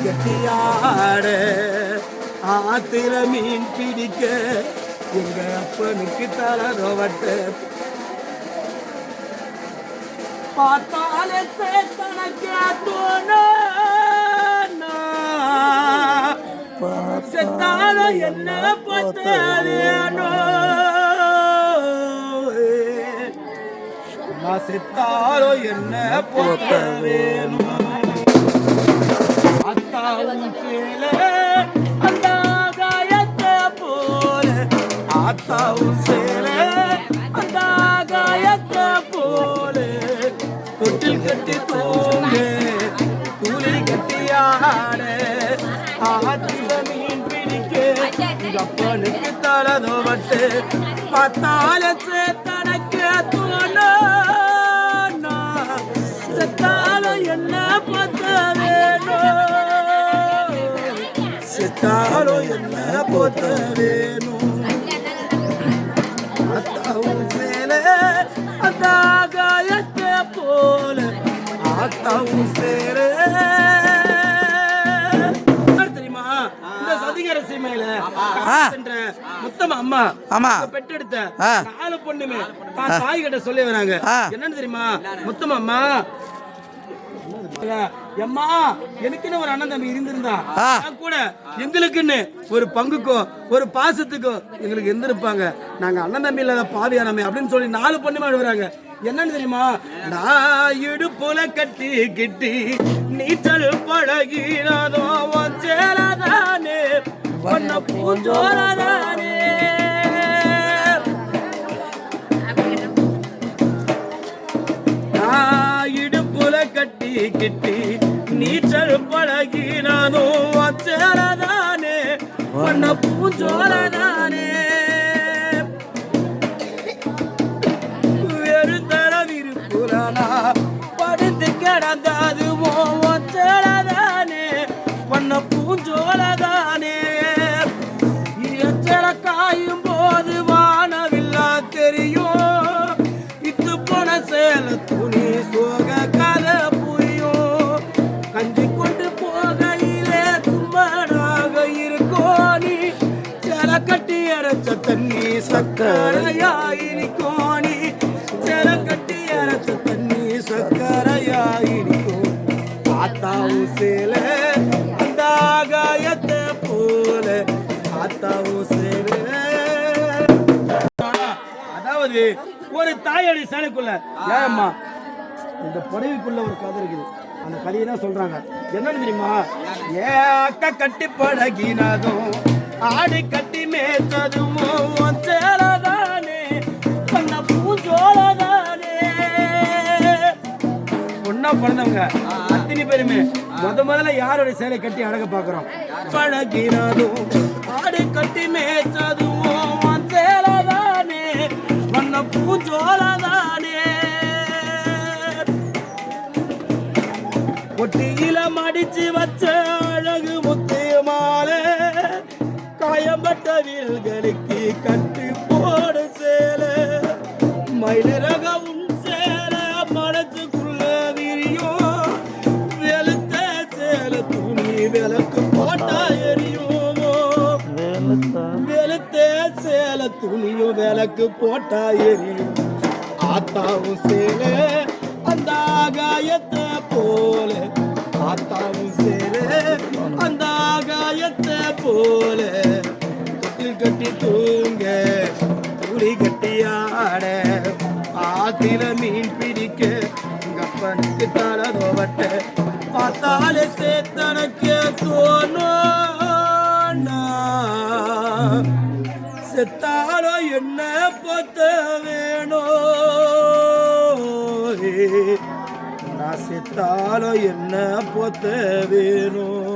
கட்டியாட ஆத்திர மீன் பிடிக்க எங்க அப்பனுக்கு தலரோவட்ட பார்த்தாலே சேத்தனக்கே செத்தாலோ என்ன பத்தேனோ நான் செத்தாலோ என்ன பத்தேனோ அத்தாவும் சேல அந்த காயத்தை போல அத்தாவும் சேல அந்த காயத்தை போல தொட்டில் கட்டி தூங்க கூலி கட்டியாட ஆத்திர மீன் பிடிக்க அப்பனுக்கு தலதோவட்டு பார்த்தால சேத்தனக்கு தோணும் செத்தாலும் என்ன பத்த வேணும் செத்தாலும் என்ன பத்த வேணும் அத்தாவும் சேல அந்த காயத்தை போல ஆத்தாவும் சேல பெற்றெடுத்த 4 பொண்ணுமே தாய் கிட்ட சொல்லி வராங்க. என்னன்னு தெரியுமா? முத்தம்மா எம்மா எனக்குன்னு ஒரு அண்ணன் தம்பி இருந்திருந்தா கூட எங்களுக்குன்னு ஒரு பங்குக்கோ ஒரு பாசத்துக்கோ எங்களுக்கு இருந்திருப்பாங்க. நாங்க அண்ணன் தம்பி இல்லாத பாவியானமே அப்படின்னு சொல்லி 4 பொண்ணுமே எழுதுறாங்க. என்னன்னு தெரியுமா? நான் இடுப்புல கட்டி கிட்டி நீச்சல் பழகினதோ சேலதானே பண்ண பூஞ்சோலதானே நான் இடுப்புல கட்டி கிட்டி நீச்சல் பழகினதோ சேலதானே பண்ண பூஞ்சோலதானே படுத்து கிடந்தது சேலதானே பண்ண பூஞ்சோலதானே எச்சல காயும் போது வானவில்லா தெரியும் இத்து போன சேல துணி சோக கதை புரியும் கஞ்சி கொண்டு போகையிலே சும்மனாக இருக்கோ நீ சேல கட்டி அரைச்ச தண்ணி சக்கரையாயிருக்கோ நீ சேல கட்டி அரைச்ச தண்ணி சக்கரையாயிருக்கோ ஆத்தாவும் சேல அந்த காயத்தை போல ஆத்தாவும் சேல. அதாவது ஒரு தாயோட சேலைக்குள்ள ஏம்மா இந்த புடவைக்குள்ள ஒரு கதை இருக்குது. அந்த கதையை தான் சொல்றாங்க. என்னன்னு தெரியுமா? ஏ அக்கா கட்டி பழகினதும் ஆடி கட்டி மேய்ச்சதும் சேலதானே பண்ண பூஞ்சோலதானே. பொண்ணா பிறந்தவங்க அத்தனை பேருமே முதல்ல யாரோட சேலை கட்டி அழக பாக்குறோம்? பழகினதும் ஆடி கட்டி மேய்ச்சதும் சேலதானே பண்ண பூஞ்சோலதானே. ஒட்டியில மடிச்சு வச்ச அழகு முத்து மாலை காயம்பட்ட வீல்களுக்கு கட்டி போடு சேலை மயிலிறகவும் சேலை மனசுக்குள்ள விரியும் வெளுத்த சேலை துணி விளக்கு போட்டா எரியும் வெளுத்த சேலை துணியும் விளக்கு போட்டா எரியும் ஆத்தாவும் சேலை அந்த காயத்தை போல ஆத்தாவும் சேலை அந்த காயத்தை போல தொட்டில் கட்டி தூங்க துளி கட்டியாட ஆத்திர மீன் பிடிக்க அப்பனுக்கு தலதோவட்ட பார்த்தாலே சேத்தனக்கு தோணும் செத்தாலோ என்ன பொத்த வேணும் நான் செத்தாலோ என்ன பொத்த வேணும்.